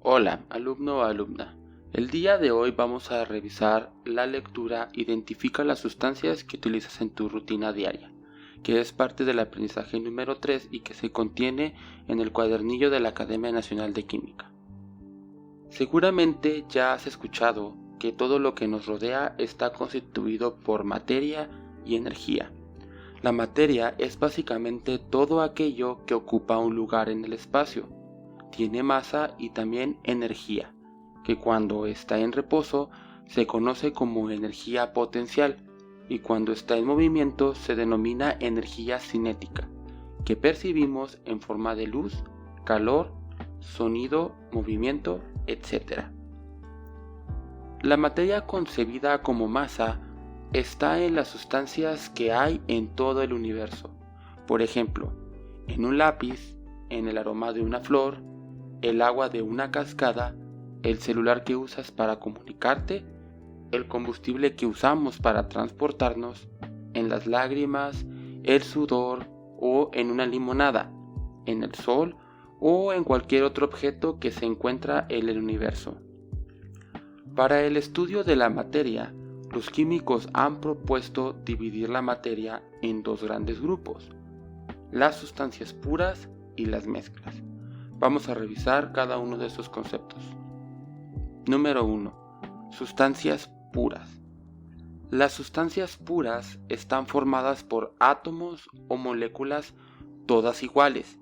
Hola, alumno o alumna. El día de hoy vamos a revisar la lectura Identifica las sustancias que utilizas en tu rutina diaria, que es parte del aprendizaje número 3 y que se contiene en el cuadernillo de la Academia Nacional de Química. Seguramente ya has escuchado que todo lo que nos rodea está constituido por materia y energía. La materia es básicamente todo aquello que ocupa un lugar en el espacio. Tiene masa y también energía, que cuando está en reposo se conoce como energía potencial y cuando está en movimiento se denomina energía cinética, que percibimos en forma de luz, calor, sonido, movimiento, etc. La materia concebida como masa está en las sustancias que hay en todo el universo. Por ejemplo, en un lápiz, en el aroma de una flor, el agua de una cascada, el celular que usas para comunicarte, el combustible que usamos para transportarnos, en las lágrimas, el sudor o en una limonada, en el sol o en cualquier otro objeto que se encuentra en el universo. Para el estudio de la materia, los químicos han propuesto dividir la materia en dos grandes grupos, las sustancias puras y las mezclas. Vamos a revisar cada uno de estos conceptos. Número 1. Sustancias puras. Las sustancias puras están formadas por átomos o moléculas todas iguales,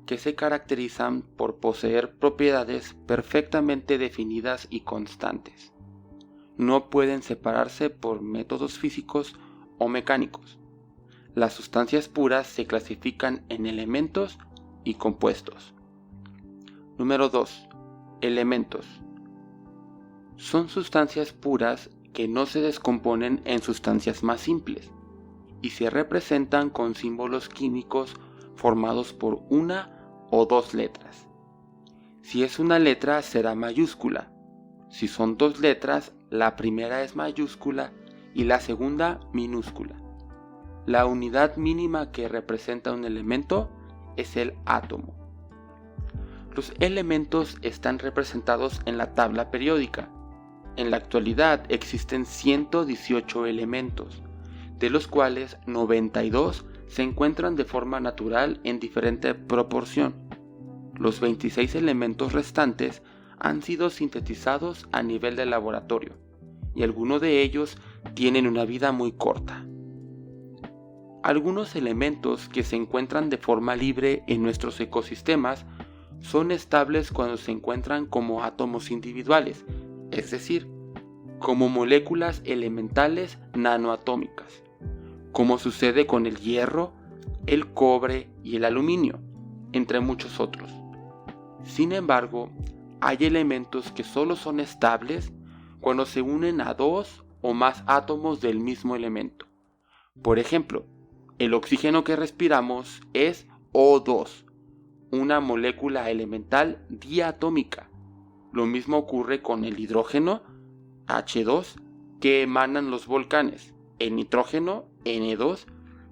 que se caracterizan por poseer propiedades perfectamente definidas y constantes. No pueden separarse por métodos físicos o mecánicos. Las sustancias puras se clasifican en elementos y compuestos. Número 2. Elementos. Son sustancias puras que no se descomponen en sustancias más simples y se representan con símbolos químicos formados por una o dos letras. Si es una letra será mayúscula. Si son dos letras, la primera es mayúscula y la segunda minúscula. La unidad mínima que representa un elemento es el átomo. Los elementos están representados en la tabla periódica. En la actualidad existen 118 elementos, de los cuales 92 se encuentran de forma natural en diferente proporción. Los 26 elementos restantes han sido sintetizados a nivel de laboratorio, y algunos de ellos tienen una vida muy corta. Algunos elementos que se encuentran de forma libre en nuestros ecosistemas son estables cuando se encuentran como átomos individuales, es decir, como moléculas elementales nanoatómicas, como sucede con el hierro, el cobre y el aluminio, entre muchos otros. Sin embargo, hay elementos que solo son estables cuando se unen a dos o más átomos del mismo elemento. Por ejemplo, el oxígeno que respiramos es O2, una molécula elemental diatómica. Lo mismo ocurre con el hidrógeno, H2, que emanan los volcanes, el nitrógeno, N2,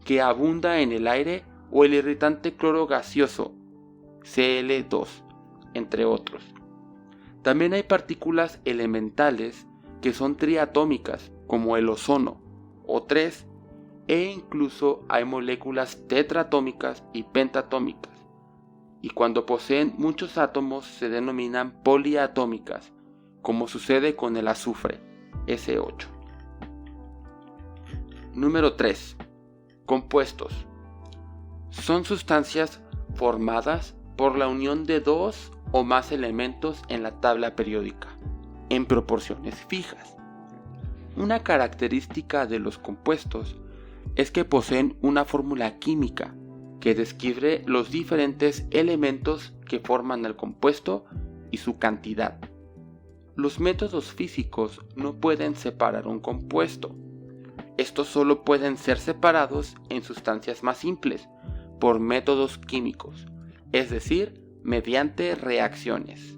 que abunda en el aire, o el irritante cloro gaseoso, Cl2, entre otros. También hay partículas elementales que son triatómicas, como el ozono, O3, e incluso hay moléculas tetraatómicas y pentatómicas, y cuando poseen muchos átomos se denominan poliatómicas, como sucede con el azufre, S8. Número 3. Compuestos. Son sustancias formadas por la unión de dos o más elementos en la tabla periódica, en proporciones fijas. Una característica de los compuestos es que poseen una fórmula química que describe los diferentes elementos que forman el compuesto y su cantidad. Los métodos físicos no pueden separar un compuesto. Estos solo pueden ser separados en sustancias más simples, por métodos químicos, es decir, mediante reacciones.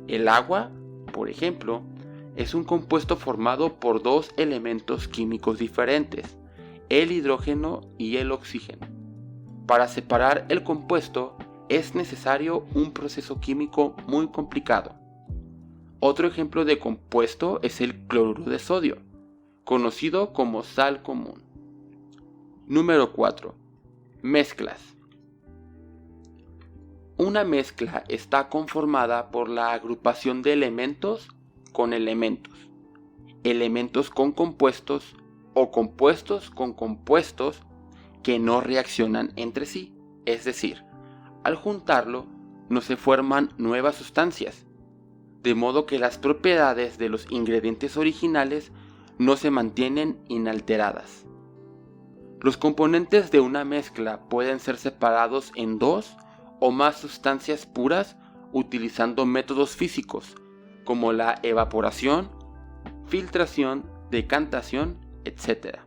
El agua, por ejemplo, es un compuesto formado por dos elementos químicos diferentes, el hidrógeno y el oxígeno. Para separar el compuesto es necesario un proceso químico muy complicado. Otro ejemplo de compuesto es el cloruro de sodio, conocido como sal común. Número 4. Mezclas. Una mezcla está conformada por la agrupación de elementos con elementos, elementos con compuestos o compuestos con compuestos que no reaccionan entre sí, es decir, al juntarlo no se forman nuevas sustancias, de modo que las propiedades de los ingredientes originales no se mantienen inalteradas. Los componentes de una mezcla pueden ser separados en dos o más sustancias puras utilizando métodos físicos como la evaporación, filtración, decantación, etc.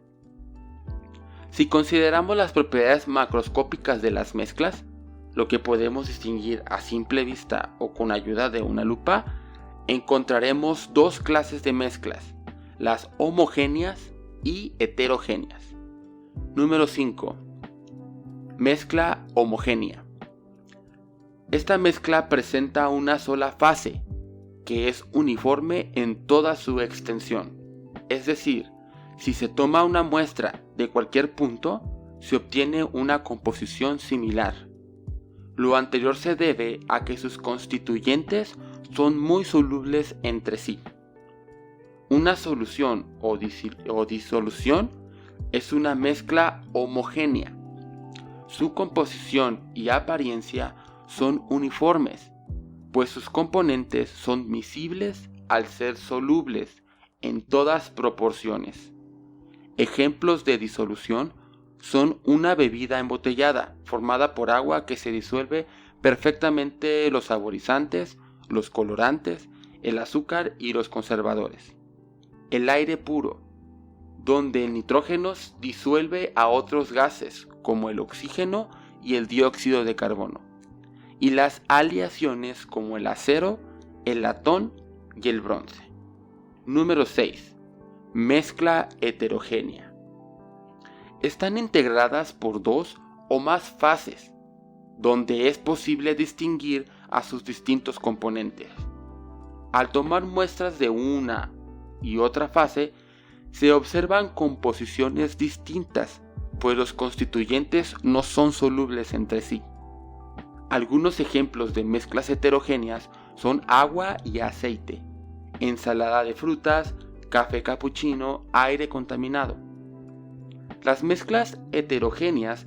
Si consideramos las propiedades macroscópicas de las mezclas, lo que podemos distinguir a simple vista o con ayuda de una lupa, encontraremos dos clases de mezclas, las homogéneas y heterogéneas. Número 5. Mezcla homogénea. Esta mezcla presenta una sola fase, que es uniforme en toda su extensión. Es decir, si se toma una muestra de cualquier punto, se obtiene una composición similar. Lo anterior se debe a que sus constituyentes son muy solubles entre sí. Una solución o disolución es una mezcla homogénea. Su composición y apariencia son uniformes, pues sus componentes son miscibles al ser solubles en todas proporciones. Ejemplos de disolución son una bebida embotellada, formada por agua que se disuelve perfectamente los saborizantes, los colorantes, el azúcar y los conservadores. El aire puro, donde el nitrógeno disuelve a otros gases como el oxígeno y el dióxido de carbono. Y las aleaciones como el acero, el latón y el bronce. Número 6. Mezcla heterogénea. Están integradas por dos o más fases, donde es posible distinguir a sus distintos componentes. Al tomar muestras de una y otra fase, se observan composiciones distintas, pues los constituyentes no son solubles entre sí. Algunos ejemplos de mezclas heterogéneas son agua y aceite, ensalada de frutas, café capuchino, aire contaminado. Las mezclas heterogéneas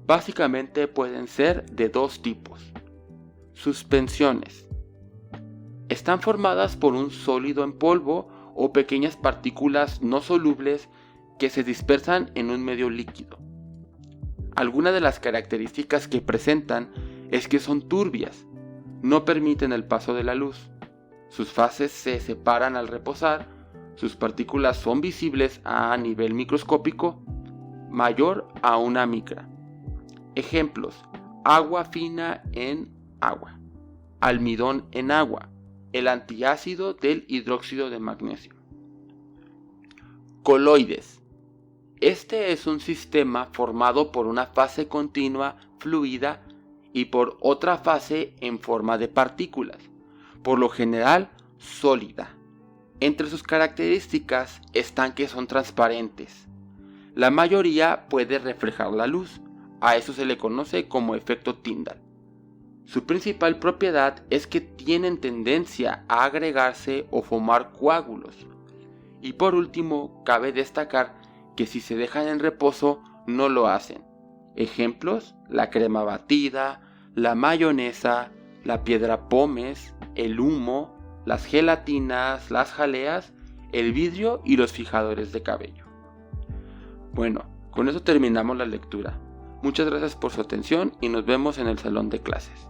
básicamente pueden ser de dos tipos. Suspensiones. Están formadas por un sólido en polvo o pequeñas partículas no solubles que se dispersan en un medio líquido. Algunas de las características que presentan es que son turbias, no permiten el paso de la luz, sus fases se separan al reposar, sus partículas son visibles a nivel microscópico mayor a una micra. Ejemplos: agua fina en agua, almidón en agua, el antiácido del hidróxido de magnesio. Coloides. Este es un sistema formado por una fase continua fluida y por otra fase en forma de partículas, por lo general sólida. Entre sus características están que son transparentes. La mayoría puede reflejar la luz, a eso se le conoce como efecto Tyndall. Su principal propiedad es que tienen tendencia a agregarse o formar coágulos. Y por último, cabe destacar que si se dejan en reposo no lo hacen. Ejemplos: la crema batida, la mayonesa, la piedra pómez, el humo, las gelatinas, las jaleas, el vidrio y los fijadores de cabello. Bueno, con eso terminamos la lectura. Muchas gracias por su atención y nos vemos en el salón de clases.